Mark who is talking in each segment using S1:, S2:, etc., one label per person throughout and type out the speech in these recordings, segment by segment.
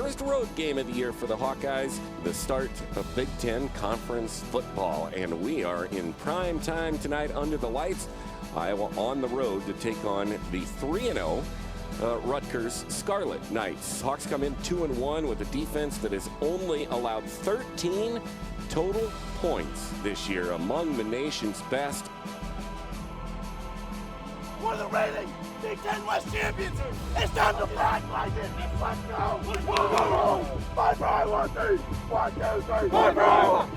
S1: first road game of the year for the Hawkeyes, the start of Big Ten Conference football. And we are in prime time tonight under the lights. Iowa on the road to take on the 3-0 Rutgers Scarlet Knights. Hawks come in 2-1 with a defense that has only allowed 13 total points this year, among the nation's best.
S2: We're the reigning Big Ten West champions. It's time to flag like it. Let's go. Fight for Iowa. 1, 2, 3. Fight for Iowa.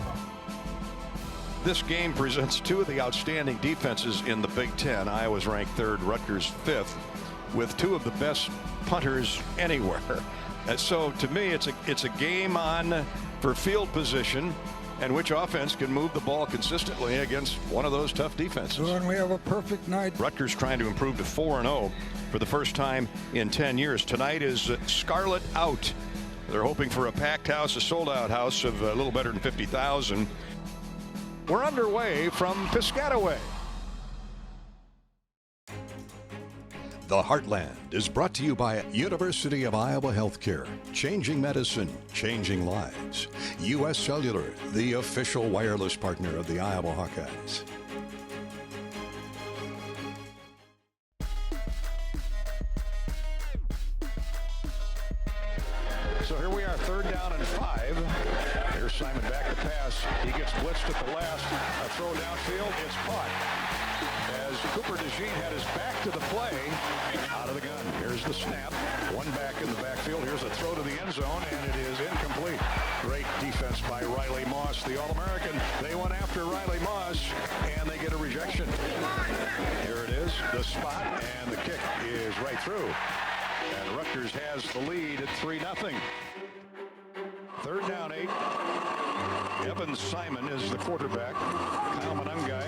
S3: This game presents two of the outstanding defenses in the Big Ten. Iowa's ranked 3rd, Rutgers 5th, with two of the best punters anywhere. And so to me, it's a game on for field position and which offense can move the ball consistently against one of those tough defenses.
S4: And we have a perfect night.
S3: Rutgers trying to improve to 4-0 for the first time in 10 years. Tonight is Scarlet Out. They're hoping for a packed house, a sold-out house of a little better than 50,000. We're underway from Piscataway.
S5: The Heartland is brought to you by University of Iowa Healthcare. Changing medicine, changing lives. U.S. Cellular, the official wireless partner of the Iowa Hawkeyes.
S3: So here we are, 3rd down and 5. Here's Simon back to pass. He gets blitzed at the last. A throw downfield. It's caught. As Cooper DeJean had his back to the play, out of the gun. Here's the snap. One back in the backfield. Here's a throw to the end zone, and it is incomplete. Great defense by Riley Moss, the All-American. They went after Riley Moss, and they get a rejection. Here it is, the spot, and the kick is right through. And Rutgers has the lead at 3-0. 3rd down 8. Evan Simon is the quarterback. Kyle Monungai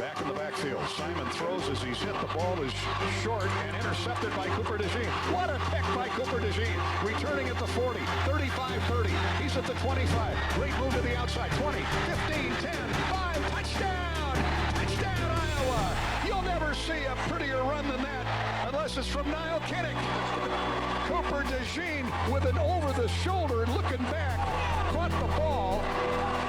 S3: back in the backfield. Simon throws as he's hit. The ball is short and intercepted by Cooper DeJean. What a pick by Cooper DeJean. Returning at the 40, 35-30. He's at the 25. Great move to the outside. 20, 15, 10, 5. Touchdown! Touchdown, Iowa! You'll never see a prettier run than that unless it's from Niall Kinnick. Cooper DeJean with an over-the-shoulder looking back. Caught the ball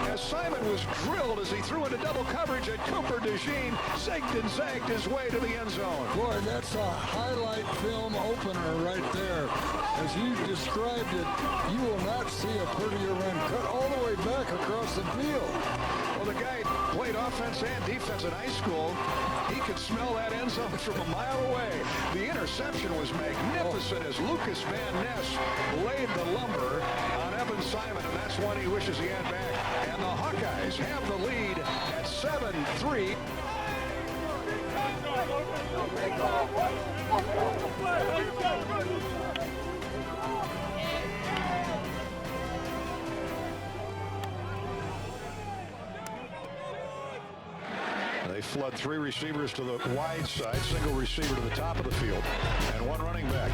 S3: as Simon was drilled as he threw into double coverage, and Cooper DeJean zigged and zagged his way to the end zone.
S4: Boy, that's a highlight film opener right there. As you described it, you will not see a prettier run. Cut all the way back across the field.
S3: Well, the guy played offense and defense in high school. He could smell that end zone from a mile away. The interception was magnificent as Lucas Van Ness laid the lumber on Evan Simon, and that's one he wishes he had back. And the Hawkeyes have the lead at 7-3. They flood 3 receivers to the wide side, single receiver to the top of the field, and 1 running back.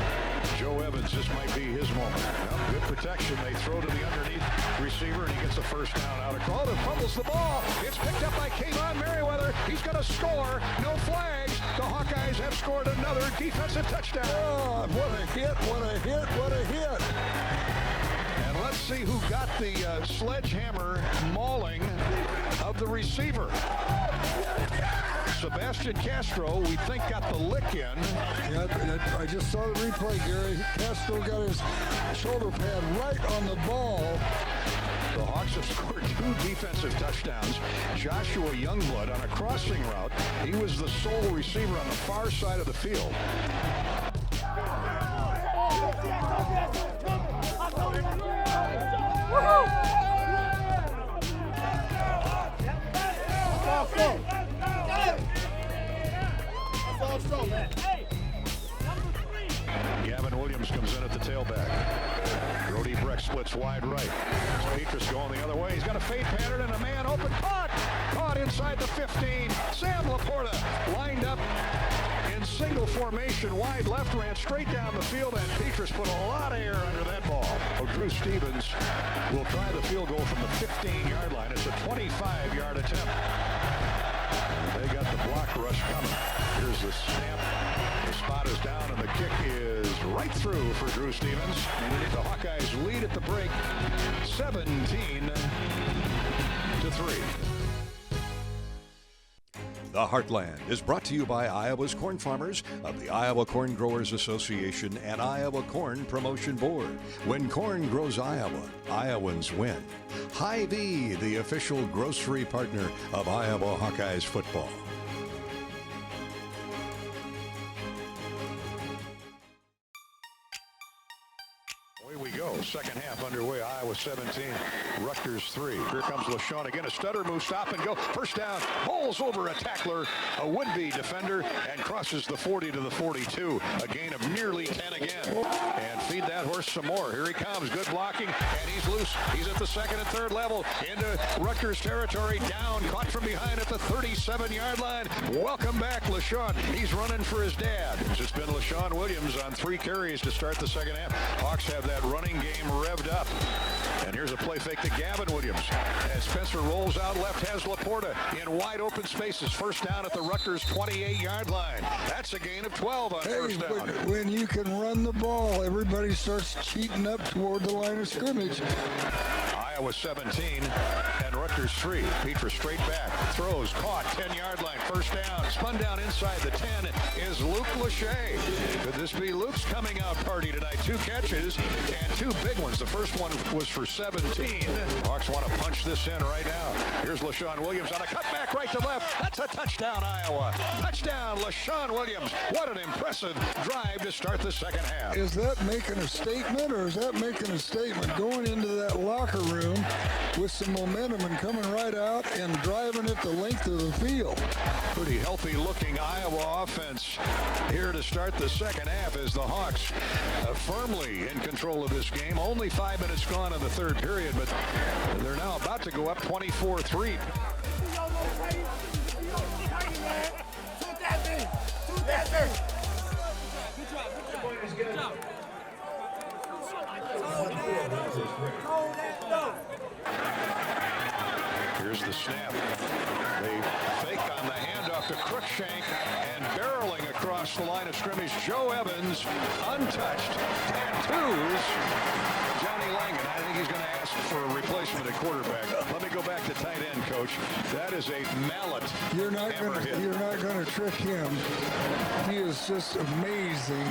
S3: Joe Evans, this might be his moment. Well, good protection. They throw to the underneath receiver, and he gets a first down out of Crawford. Fumbles the ball. It's picked up by Kayvon Merriweather. He's going to score. No flags. The Hawkeyes have scored another defensive touchdown.
S4: Oh, what a hit, what a hit, what a hit.
S3: And let's see who got the sledgehammer mauling of the receiver. Sebastian Castro, we think, got the lick in.
S4: Yeah, I just saw the replay, Gary. Castro got his shoulder pad right on the ball.
S3: The Hawks have scored 2 defensive touchdowns. Joshua Youngblood on a crossing route. He was the sole receiver on the far side of the field. Gavin Williams comes in at the tailback. Brody Breck splits wide right. Petrus going the other way. He's got a fade pattern and a man open. Caught inside the 15. Sam Laporta lined up in single formation, wide left, ran straight down the field, and Petrus put a lot of air under that ball. Drew Stevens will try the field goal from the 15-yard line. It's a 25-yard attempt. They got the block rush coming. Here's the snap. The spot is down, and the kick is right through for Drew Stevens. The Hawkeyes lead at the break, 17-3.
S5: The Heartland is brought to you by Iowa's corn farmers of the Iowa Corn Growers Association and Iowa Corn Promotion Board. When corn grows Iowa, Iowans win. Hy-Vee, the official grocery partner of Iowa Hawkeyes football.
S3: Away we go. Second half underway. Iowa 17, Rutgers 3. Here comes LaShawn again. A stutter move, stop and go. First down. Bowls over a tackler, a would-be defender, and crosses the 40 to the 42. A gain of nearly 10 again. And feed that horse some more. Here he comes. Good blocking, and he's loose. He's at the second and third level into Rutgers territory. Down, caught from behind at the 37-yard line. Welcome back, LaShawn. He's running for his dad. It's been LaShawn Williams on 3 carries to start the second half. Hawks have that running game revved up. And here's a play fake to Gavin Williams. As Spencer rolls out left, has Laporta in wide open spaces. First down at the Rutgers 28-yard line. That's a gain of 12 on first down.
S4: When you can run the ball, everybody starts cheating up toward the line of scrimmage.
S3: Iowa 17 and Rutgers 3. Petra straight back. Throws, caught, 10-yard line. First down. Spun down inside the 10 is Luke Lachey. Could this be Luke's coming out party tonight? 2 catches and 2 big ones. The first one was for 17. Hawks want to punch this in right now. Here's LaShawn Williams on a cutback right to left. That's a touchdown, Iowa. Touchdown, LaShawn Williams. What an impressive drive to start the second half.
S4: Is that making a statement, or is that making a statement going into that locker room with some momentum and coming right out and driving it the length of the field?
S3: Pretty healthy looking Iowa offense here to start the second half as the Hawks firmly in control of this game. Only 5 minutes gone in the third period, but they're now about to go up 24-3. Here's the snap. They fake on the handoff to Crookshank and barreling across the line of scrimmage. Joe Evans, untouched. Tattoos. Johnny Langan. I think he's going to ask for a replacement at quarterback. Let me go back to tight end, Coach. That is a mallet.
S4: You're not going to trick him. He is just amazing.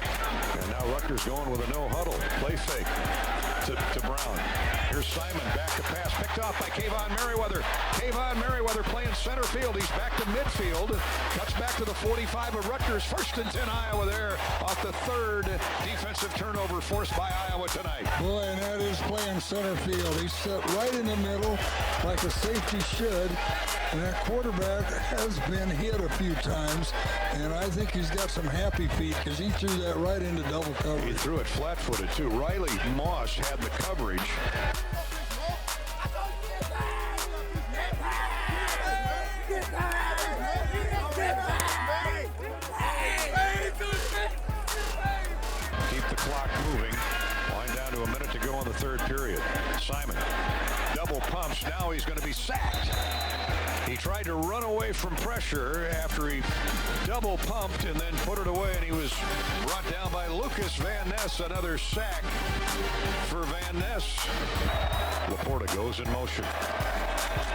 S3: And now Rutgers going with a no huddle. Play fake to Brown. Here's Simon back to pass. Picked off by Kayvon Merriweather. Kayvon Merriweather playing center field. He's back to midfield. Cuts back to the 45 of Rutgers. 1st and 10 Iowa there off the 3rd defensive turnover forced by Iowa tonight.
S4: Boy, and that is playing center field. He's set right in the middle like a safety should. And that quarterback has been hit a few times. And I think he's got some happy feet because he threw that right into double coverage.
S3: He threw it flat-footed, too. Riley Moss had the coverage. Keep the clock moving. Wind down to a minute to go in the third period. Simon, double pumps. Now he's going to be sacked. He tried to run away from pressure after he double pumped and then put it away, and he was brought down by Lucas Van Ness. Another sack for Van Ness. Laporta goes in motion.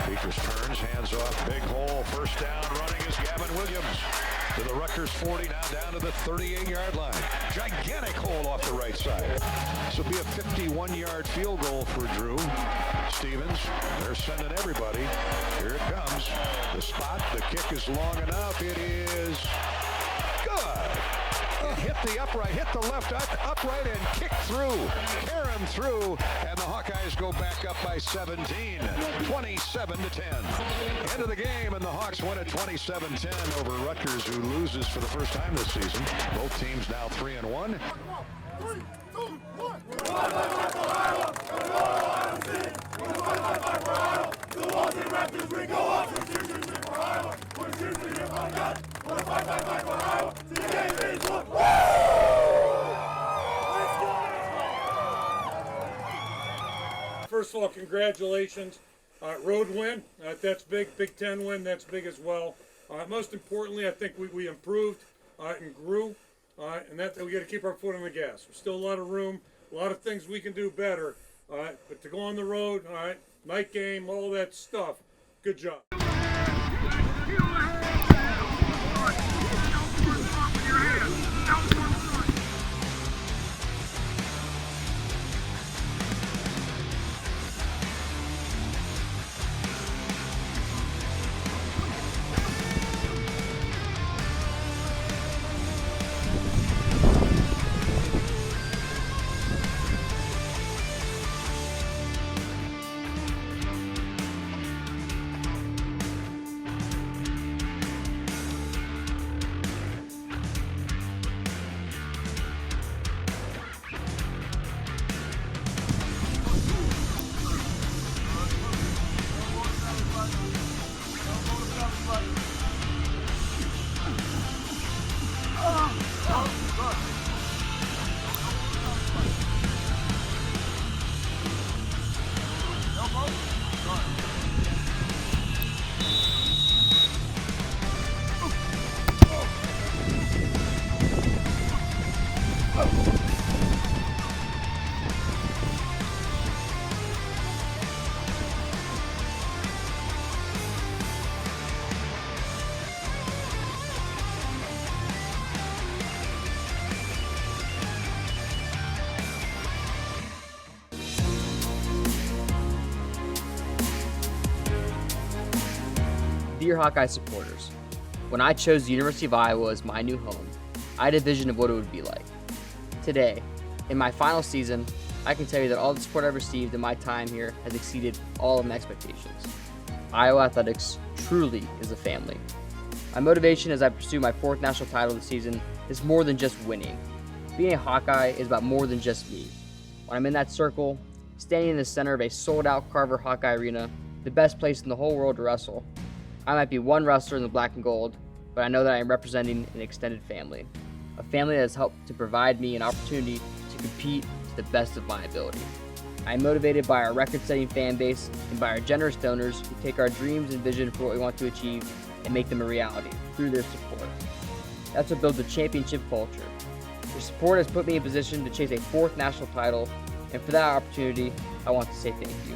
S3: Petras turns, hands off, big hole. First down, running is Gavin Williams. To the Rutgers 40, now down to the 38-yard line. Gigantic hole off the right side. This will be a 51-yard field goal for Drew Stevens. They're sending everybody. Here it comes. The spot, the kick is long enough. It is good. It hit the upright, hit the left upright, and kicked through. Carom through, and the Hawkeyes go back up by 17, 27-10. End of the game, and the Hawks win at 27-10 over Rutgers, who loses for the first time this season. Both teams now 3-1.
S2: 3, 2, 1. The walls and Raptors, we go off. We're seriously here for Iowa. We're seriously here for God. We're fight for Iowa. The game is won.
S6: First of all, congratulations. Road win. That's big. Big Ten win. That's big as well. Most importantly, I think we improved and grew, and that we got to keep our foot on the gas. There's still a lot of room, a lot of things we can do better, but to go on the road, night game, all that stuff, good job.
S7: Dear Hawkeye supporters, when I chose the University of Iowa as my new home, I had a vision of what it would be like. Today, in my final season, I can tell you that all the support I've received in my time here has exceeded all of my expectations. Iowa athletics truly is a family. My motivation as I pursue my 4th national title this season is more than just winning. Being a Hawkeye is about more than just me. When I'm in that circle, standing in the center of a sold-out Carver Hawkeye Arena, the best place in the whole world to wrestle, I might be one wrestler in the black and gold, but I know that I am representing an extended family. A family that has helped to provide me an opportunity to compete to the best of my ability. I am motivated by our record-setting fan base and by our generous donors who take our dreams and vision for what we want to achieve and make them a reality through their support. That's what builds a championship culture. Your support has put me in position to chase a 4th national title, and for that opportunity, I want to say thank you.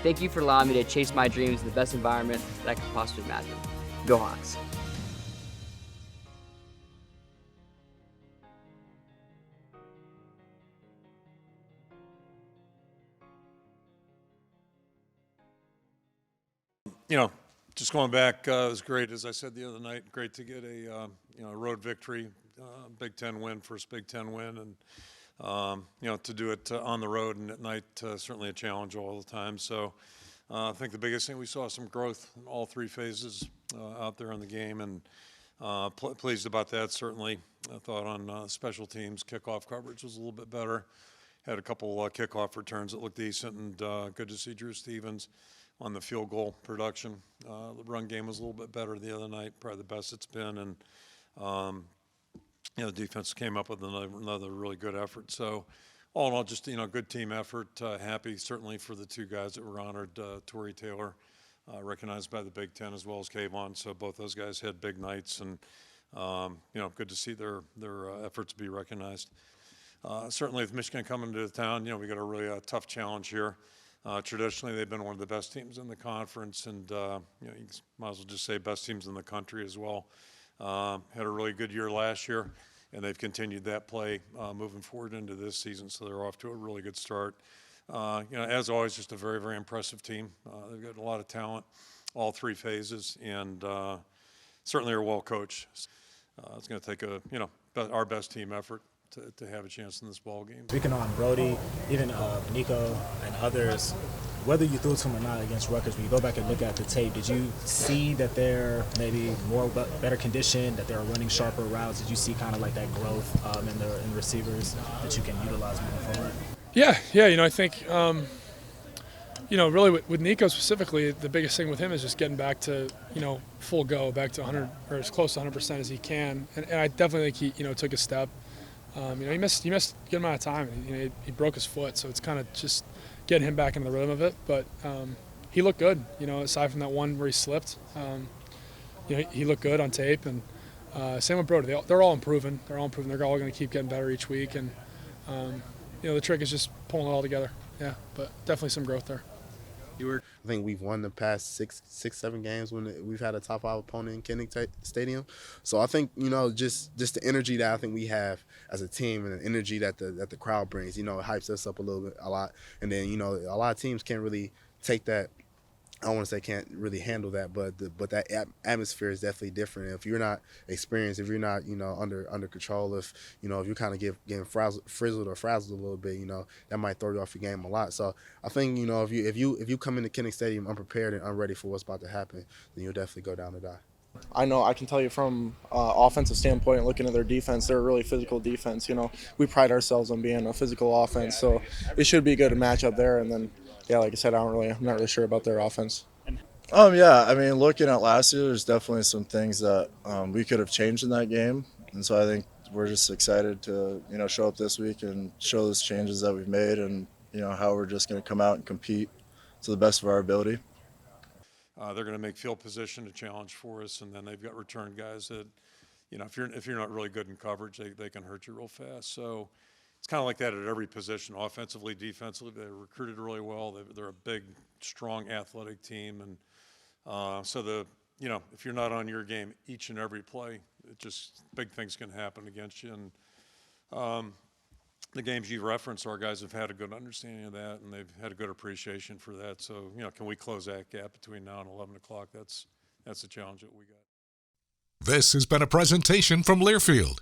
S7: Thank you for allowing me to chase my dreams in the best environment that I could possibly imagine. Go Hawks.
S3: Just going back, it was great. As I said the other night, great to get a road victory, Big Ten win, first Big Ten win, and to do it on the road and at night, certainly a challenge all the time. So I think the biggest thing, we saw some growth in all 3 phases out there in the game, and pleased about that, certainly. I thought on special teams, kickoff coverage was a little bit better. Had a couple kickoff returns that looked decent, and good to see Drew Stevens on the field goal production. The run game was a little bit better the other night, probably the best it's been, and the defense came up with another really good effort. So all in all, just good team effort. Happy certainly for the 2 guys that were honored. Torrey Taylor, recognized by the Big Ten, as well as Kayvon. So both those guys had big nights, and good to see their efforts be recognized. Certainly with Michigan coming to town, we got a really tough challenge here. Traditionally, they've been one of the best teams in the conference, and you might as well just say best teams in the country as well. Had a really good year last year, and they've continued that play moving forward into this season, so they're off to a really good start. As always, just a very, very impressive team. They've got a lot of talent, all 3 phases, and certainly are well coached. It's going to take our best team effort to have a chance in this ball game.
S8: Speaking on Brody, even Nico and others, whether you threw to them or not against Rutgers, when you go back and look at the tape, did you see that they're maybe better conditioned, that they're running sharper routes? Did you see kind of like that growth in the receivers that you can utilize moving forward?
S9: Yeah. I think really with Nico specifically, the biggest thing with him is just getting back to full go, back to 100 or as close to 100% as he can, and I definitely think he took a step. He missed a good amount of time. He broke his foot, so it's kind of just getting him back into the rhythm of it. But he looked good, aside from that one where he slipped. He looked good on tape, and Same with Brody. They're all improving. They're all going to keep getting better each week. And, the trick is just pulling it all together. Yeah, but definitely some growth there.
S10: I think we've won the past six, 7 games when we've had a top 5 opponent in Kinnick Stadium. So I think, just the energy that I think we have as a team and the energy that the crowd brings, it hypes us up a lot. And then, a lot of teams can't really take that. I don't want to say can't really handle that, but that atmosphere is definitely different. If you're not experienced, if you're not under control, if you're kind of getting frizzled or frazzled a little bit, that might throw you off your game a lot. So I think if you come into Kinnick Stadium unprepared and unready for what's about to happen, then you'll definitely go down to die.
S11: I know I can tell you from offensive standpoint, looking at their defense, they're a really physical defense. We pride ourselves on being a physical offense, so it should be good to match up there. And then, yeah, like I said, I'm not really sure about their offense.
S12: Yeah, I mean, looking at last year, there's definitely some things that we could have changed in that game, and so I think we're just excited to show up this week and show those changes that we've made, and how we're just going to come out and compete to the best of our ability.
S13: They're going to make field position a challenge for us, and then they've got return guys that, if you're not really good in coverage, they can hurt you real fast. So it's kind of like that at every position, offensively, defensively. They're recruited really well. They're a big, strong, athletic team, and so if you're not on your game each and every play, big things can happen against you. And the games you referenced, our guys have had a good understanding of that, and they've had a good appreciation for that. So, can we close that gap between now and 11 o'clock? That's the challenge that we got.
S14: This has been a presentation from Learfield.